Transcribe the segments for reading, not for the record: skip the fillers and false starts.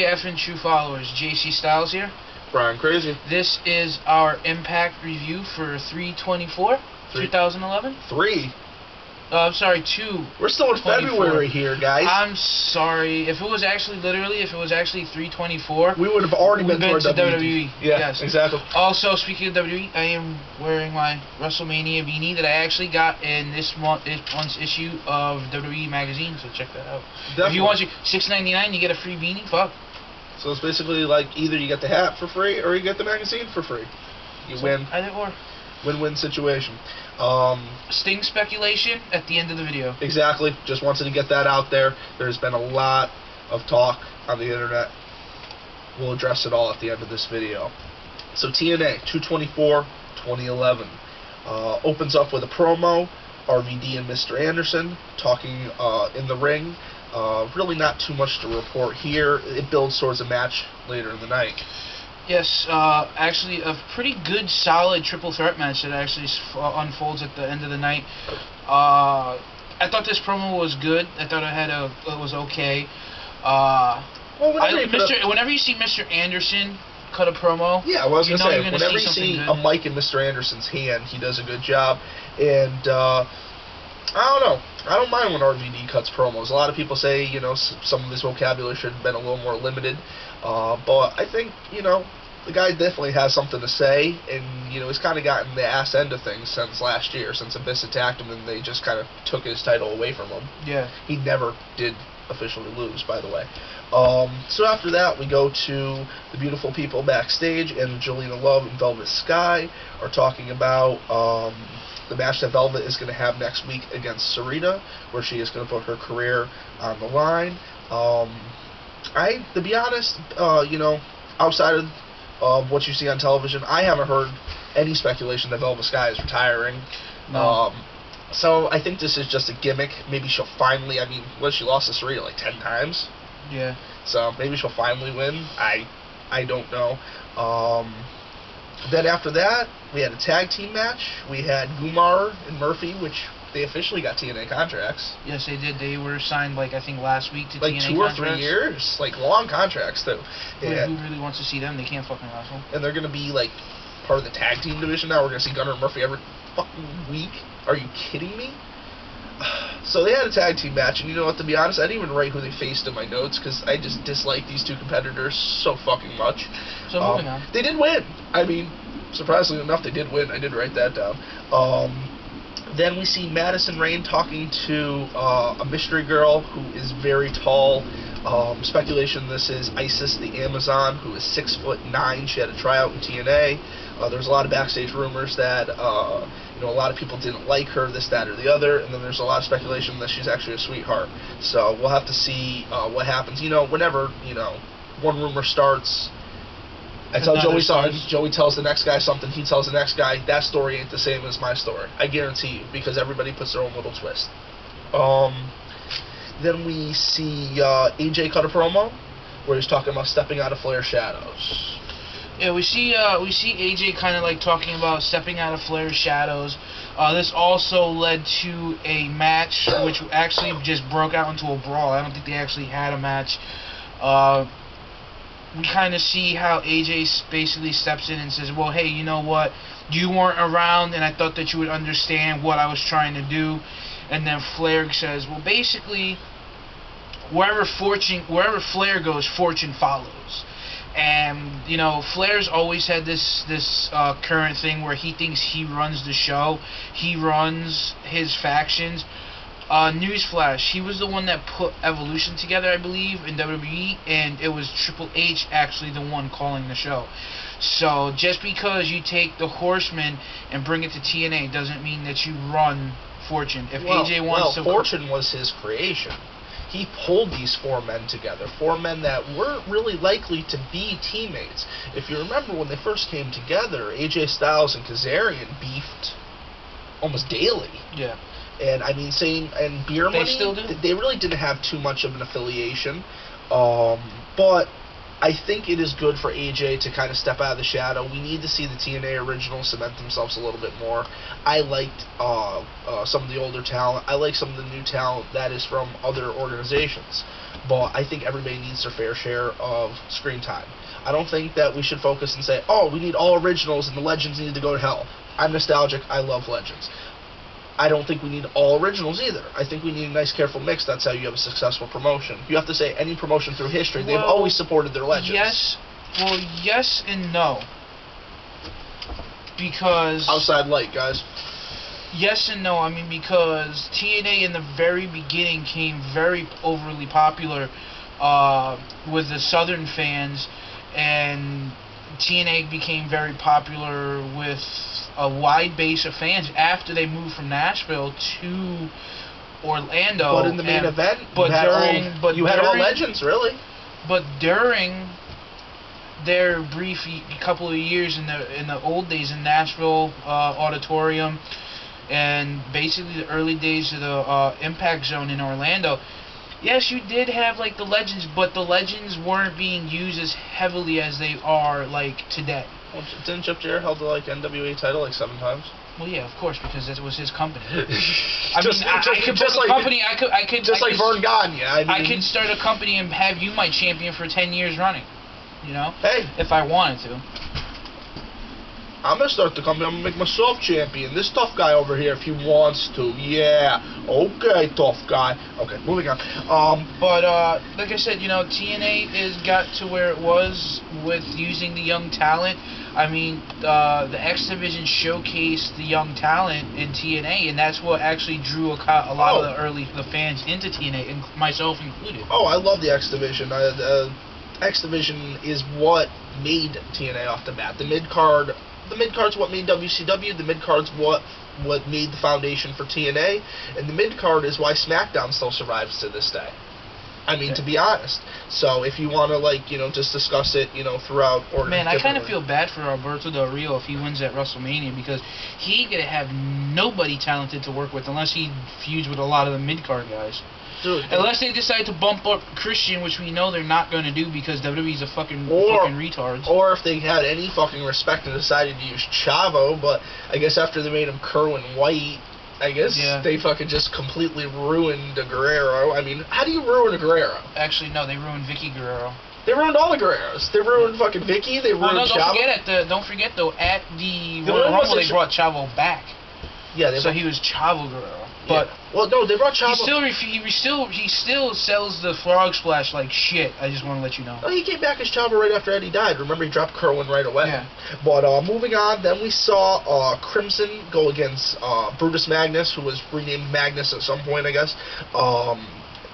TJF and true followers, JC Styles here. Brian Crazy. This is our Impact review for 3/24, 2011. 3? I'm sorry, 2. We're still in February here, guys. I'm sorry. If it was actually 3/24, we would have already been to WWE. Yeah, yes, exactly. Also, speaking of WWE, I am wearing my WrestleMania beanie that I actually got in this month's issue of WWE magazine. So check that out. Definitely. If you want to, $6.99, you get a free beanie. Fuck. So it's basically like either you get the hat for free or you get the magazine for free. You win. Either or. Win-win situation. Sting speculation at the end of the video. Exactly. Just wanted to get that out there. There's been a lot of talk on the internet. We'll address it all at the end of this video. So TNA 2/24/2011 opens up with a promo. RVD and Mr. Anderson talking in the ring. Really not too much to report here. It builds towards a match later in the night. Yes, actually a pretty good, solid triple threat match that actually unfolds at the end of the night. I thought this promo was good. I thought it was okay. Whenever you see Mr. Anderson cut a promo, yeah, I was gonna say, whenever you see good. a mic in Mr. Anderson's hand, he does a good job. And I don't know. I don't mind when RVD cuts promos. A lot of people say, you know, some of his vocabulary should have been a little more limited. But I think, you know, the guy definitely has something to say. And, you know, he's kind of gotten the ass end of things since last year, since Abyss attacked him and they just kind of took his title away from him. Yeah. He never did officially lose, by the way. So after that, we go to the beautiful people backstage, and Jelena Love and Velvet Sky are talking about the match that Velvet is going to have next week against Serena, where she is going to put her career on the line. To be honest, you know, outside of what you see on television, I haven't heard any speculation that Velvet Sky is retiring. No. So I think this is just a gimmick. Maybe she'll finally, I mean, she lost to Serena like 10 times? Yeah. So maybe she'll finally win. I don't know. Then after that, we had a tag team match. We had Gumar and Murphy, which they officially got TNA contracts. Yes, they did. They were signed, like, I think last week to like TNA 2 or contracts. 3 years. Like, long contracts, too. Who really wants to see them? They can't fucking wrestle. And they're going to be, like, part of the tag team division now. We're going to see Gunnar and Murphy every fucking week. Are you kidding me? So they had a tag team match, and you know what, to be honest, I didn't even write who they faced in my notes, because I just dislike these two competitors so fucking much. So moving on. They did win. I mean, surprisingly enough, they did win. I did write that down. Then we see Madison Rayne talking to a mystery girl who is very tall. Speculation this is Isis the Amazon, who is 6'9". She had a tryout in TNA. There's a lot of backstage rumors that you know, a lot of people didn't like her, this, that, or the other, and then there's a lot of speculation that she's actually a sweetheart. So we'll have to see what happens. You know, whenever, you know, one rumor starts, I tell Joey something, Joey tells the next guy something, he tells the next guy, that story ain't the same as my story. I guarantee you, because everybody puts their own little twist. Then we see AJ cut a promo where he's talking about stepping out of Flair's shadows. Yeah, we see AJ kind of like talking about stepping out of Flair's shadows. This also led to a match which actually just broke out into a brawl. I don't think they actually had a match. We kind of see how AJ basically steps in and says, well, hey, you know what? You weren't around, and I thought that you would understand what I was trying to do. And then Flair says, well, basically, wherever Flair goes, fortune follows. And, you know, Flair's always had this current thing where he thinks he runs the show. He runs his factions. Newsflash, he was the one that put Evolution together, I believe, in WWE, and it was Triple H actually the one calling the show. So just because you take the Horsemen and bring it to TNA doesn't mean that you run Fortune. If AJ wants to... Fortune was his creation. He pulled these 4 men together, 4 men that weren't really likely to be teammates. If you remember when they first came together, AJ Styles and Kazarian beefed almost daily. Yeah. And I mean, and Beer Money, still do? They really didn't have too much of an affiliation. But I think it is good for AJ to kind of step out of the shadow. We need to see the TNA originals cement themselves a little bit more. I liked some of the older talent. I like some of the new talent that is from other organizations. But I think everybody needs their fair share of screen time. I don't think that we should focus and say, oh, we need all originals and the legends need to go to hell. I'm nostalgic. I love legends. I don't think we need all originals either. I think we need a nice, careful mix. That's how you have a successful promotion. You have to say any promotion through history, they've always supported their legends. Yes and no. Because... Outside light, guys. Yes and no. I mean, because TNA in the very beginning came very overly popular with the Southern fans, and TNA became very popular with a wide base of fans after they moved from Nashville to Orlando. But in the main event, you had all legends, really. But during their brief couple of years in the old days in Nashville Auditorium, and basically the early days of the Impact Zone in Orlando, yes, you did have like the legends, but the legends weren't being used as heavily as they are like today. Well, didn't Jeff Jarrett hold the like NWA title like 7 times? Well, yeah, of course, because that was his company. I could Vern Gagne. I could start a company and have you my champion for 10 years running. You know, hey, if I wanted to. I'm going to start the company. I'm going to make myself champion. This tough guy over here, if he wants to. Yeah. Okay, tough guy. Okay, moving on. But, like I said, you know, TNA has got to where it was with using the young talent. I mean, the X Division showcased the young talent in TNA, and that's what actually drew a lot of the fans into TNA, and myself included. Oh, I love the X Division. X Division is what made TNA off the bat. The mid-card's what made WCW, the mid-card's what made the foundation for TNA, and the mid-card is why SmackDown still survives to this day. I mean, to be honest. So, if you want to, like, you know, just discuss it, you know, throughout... Man, I kind of feel bad for Alberto Del Rio if he wins at WrestleMania, because he gonna have nobody talented to work with unless he feuds with a lot of the mid-card guys. Dude, unless they decide to bump up Christian, which we know they're not going to do because WWE's a fucking retards. Or if they had any fucking respect and decided to use Chavo, but I guess after they made him Kerwin White, I guess they fucking just completely ruined a Guerrero. I mean, how do you ruin a Guerrero? Actually, no, they ruined Vicky Guerrero. They ruined all the Guerreros. They ruined fucking Vicky. They ruined Chavo. Don't forget though, at the Royal Rumble they brought Chavo back. Yeah, so he was Chavo Guerrero. But well, no, they brought Chavo. He still sells the frog splash like shit. I just want to let you know. Oh, he came back as Chavo right after Eddie died. Remember, he dropped Kerwin right away. Yeah. But moving on, then we saw Crimson go against Brutus Magnus, who was renamed Magnus at some point, I guess.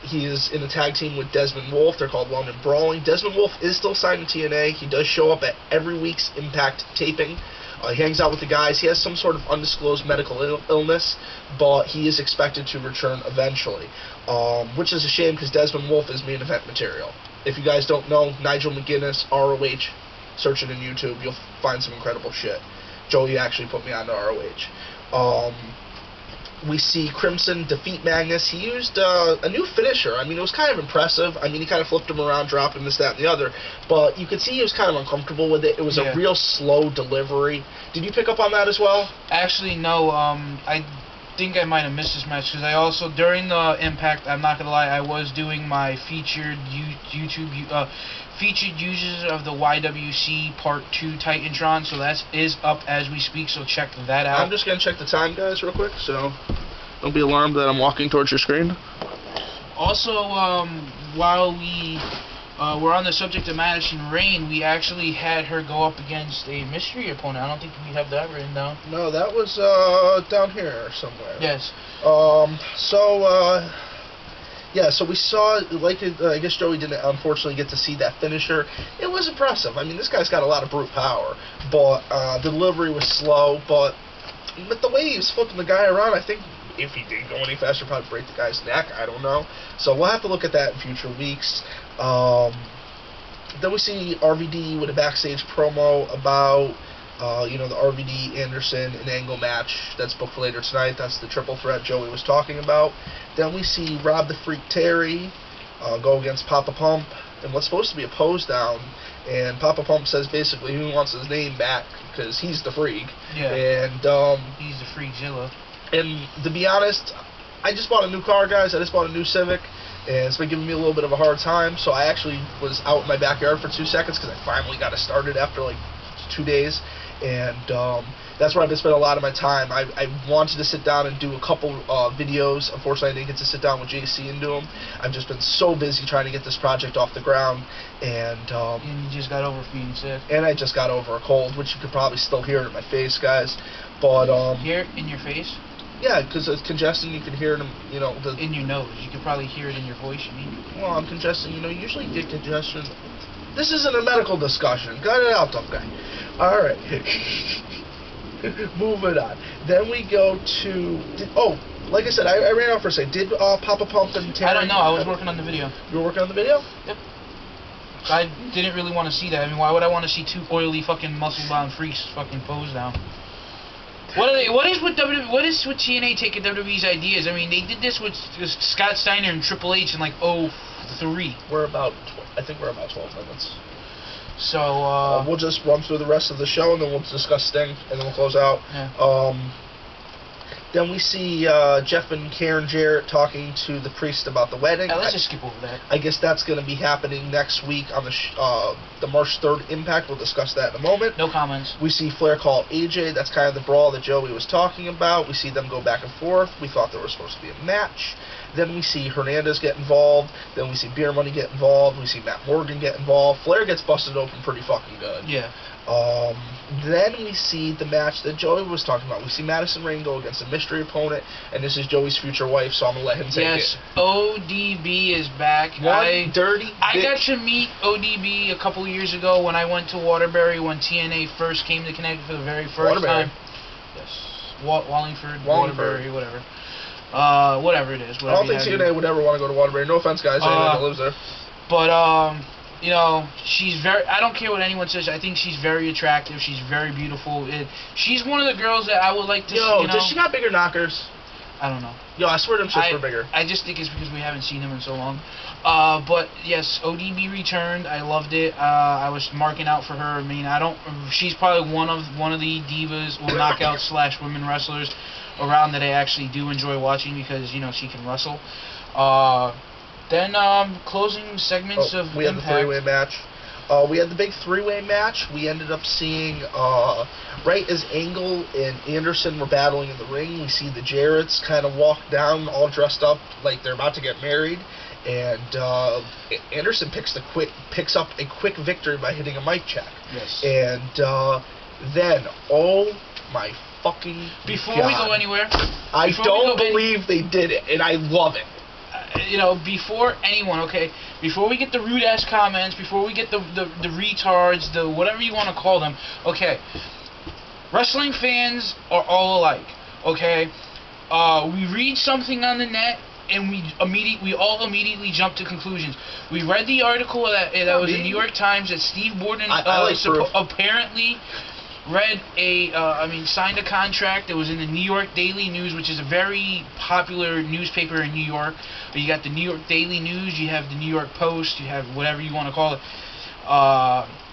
He is in a tag team with Desmond Wolfe. They're called London Brawling. Desmond Wolfe is still signed to TNA. He does show up at every week's Impact taping. He hangs out with the guys. He has some sort of undisclosed medical illness, but he is expected to return eventually, which is a shame because Desmond Wolfe is main event material. If you guys don't know, Nigel McGuinness, ROH, search it in YouTube, you'll find some incredible shit. Joey actually put me on to ROH. We see Crimson defeat Magnus. He used a new finisher. I mean, it was kind of impressive. I mean, he kind of flipped him around, dropped him, this, that, and the other. But you could see he was kind of uncomfortable with it. It was a real slow delivery. Did you pick up on that as well? Actually, no. I think I might have missed this match because I also, during the Impact, I'm not going to lie, I was doing my featured YouTube... featured users of the YWC Part 2 Titantron, so that is up as we speak, so check that out. I'm just going to check the time, guys, real quick, so don't be alarmed that I'm walking towards your screen. Also, while we were on the subject of Madison Rayne, we actually had her go up against a mystery opponent. I don't think we have that written down. No, that was down here somewhere. Yes. Yeah, so we saw, I guess Joey didn't unfortunately get to see that finisher. It was impressive. I mean, this guy's got a lot of brute power, but the delivery was slow, but the way he was flipping the guy around, I think if he didn't go any faster, probably break the guy's neck. I don't know. So we'll have to look at that in future weeks. Then we see RVD with a backstage promo about... the RVD, Anderson, and Angle match that's booked for later tonight. That's the triple threat Joey was talking about. Then we see Rob the Freak Terry go against Papa Pump in what's supposed to be a pose down, and Papa Pump says basically he wants his name back because he's the freak. Yeah. And he's the Freakzilla. And to be honest, I just bought a new car, guys. I just bought a new Civic, and it's been giving me a little bit of a hard time. So I actually was out in my backyard for 2 seconds because I finally got it started after like 2 days, and that's where I've been spending a lot of my time. I wanted to sit down and do a couple videos. Unfortunately, I didn't get to sit down with JC and do them. I've just been so busy trying to get this project off the ground, and you just got over being sick. And I just got over a cold, which you could probably still hear it in my face, guys. But hear it in your face? Yeah, because it's congestion. You can hear it, you know, in your nose. You could probably hear it in your voice. You mean? Well, I'm congested. You know, usually get congestion. This isn't a medical discussion. Cut it out, tough guy. All right. Moving on. Then we go to... like I said, I ran out for a second. Did Papa Pump and Terry... I don't know. I was working on the video. You were working on the video? Yep. I didn't really want to see that. I mean, why would I want to see 2 oily fucking muscle-bound freaks fucking pose down? What is with TNA taking WWE's ideas? I mean, they did this with Scott Steiner and Triple H in like 03. I think we're about 12 minutes. So we'll just run through the rest of the show, and then we'll discuss Sting, and then we'll close out. Yeah. Then we see Jeff and Karen Jarrett talking to the priest about the wedding. Let's just skip over that. I guess that's going to be happening next week on the March 3rd Impact. We'll discuss that in a moment. No comments. We see Flair call AJ. That's kind of the brawl that Joey was talking about. We see them go back and forth. We thought there was supposed to be a match. Then we see Hernandez get involved. Then we see Beer Money get involved. We see Matt Morgan get involved. Flair gets busted open pretty fucking good. Yeah. Then we see the match that Joey was talking about. We see Madison Rayne go against a mystery opponent, and this is Joey's future wife, so I'm going to let him take it. Yes, ODB is back. I got to meet ODB a couple years ago when I went to Waterbury when TNA first came to Connecticut for the very first time. Yes. Wallingford, Waterbury, whatever. Whatever it is. I don't think TNA would ever want to go to Waterbury. No offense, guys, anyone that lives there. But, you know, she's very... I don't care what anyone says. I think she's very attractive. She's very beautiful. She's one of the girls that I would like to see, you know. Does she got bigger knockers? I don't know. Yo, I swear them shits were bigger. I just think it's because we haven't seen them in so long. But, yes, ODB returned. I loved it. I was marking out for her. I mean, she's probably one of the divas or knockout / women wrestlers around that I actually do enjoy watching because, you know, she can wrestle. Then, closing segments of we had Impact. the 3-way match. We had the big 3-way match. We ended up seeing, right as Angle and Anderson were battling in the ring, we see the Jarretts kind of walk down all dressed up like they're about to get married. And Anderson picks up a quick victory by hitting a mic check. Yes. And then, oh my fucking Before God. we go anywhere... I don't believe they did it, and I love it. You know, before anyone, okay, before we get the rude-ass comments, before we get the retards, the whatever you want to call them, okay, wrestling fans are all alike, okay? We read something on the net, and we all immediately jump to conclusions. We read the article that was in the New York Times that Steve Borden apparently signed a contract that was in the New York Daily News, which is a very popular newspaper in New York. But you got the New York Daily News, you have the New York Post, you have whatever you want to call it.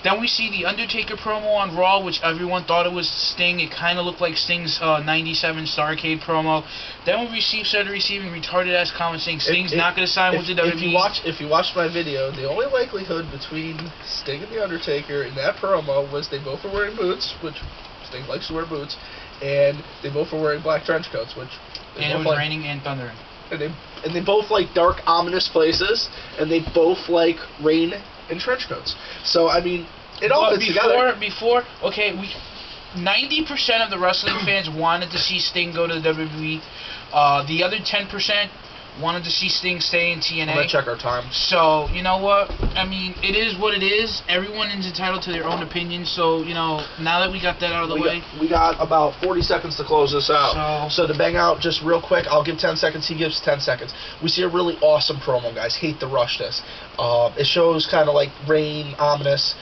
Then we see the Undertaker promo on Raw, which everyone thought it was Sting. It kind of looked like Sting's 97 Starrcade promo. Then we started receiving retarded-ass comments saying Sting's not going to sign with the WWE. If you watch my video, the only likelihood between Sting and the Undertaker in that promo was they both were wearing boots, which Sting likes to wear boots, and they both were wearing black trench coats, which... And it was raining and thundering. And they both like dark, ominous places, and they both like rain and trench coats. So, I mean, it all fits together. 90% of the wrestling fans wanted to see Sting go to the WWE. The other 10% wanted to see Sting stay in TNA. I'm going to check our time. So, you know what? I mean, it is what it is. Everyone is entitled to their own opinion. So, you know, now that we got that out of the way. We got about 40 seconds to close this out. So to bang out just real quick, I'll give 10 seconds. He gives 10 seconds. We see a really awesome promo, guys. Hate to rush this. It shows kind of like rain, ominous.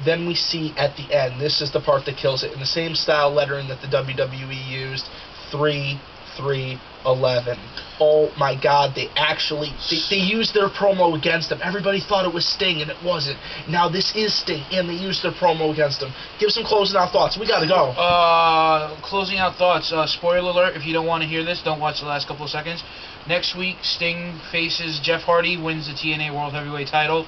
Then we see at the end, this is the part that kills it, in the same style lettering that the WWE used, 3, 3-11. Oh my God, they actually, they used their promo against him. Everybody thought it was Sting, and it wasn't. Now this is Sting, and they used their promo against him. Give some closing out thoughts. We gotta go. Closing out thoughts. Spoiler alert, if you don't want to hear this, don't watch the last couple of seconds. Next week, Sting faces Jeff Hardy, wins the TNA World Heavyweight title.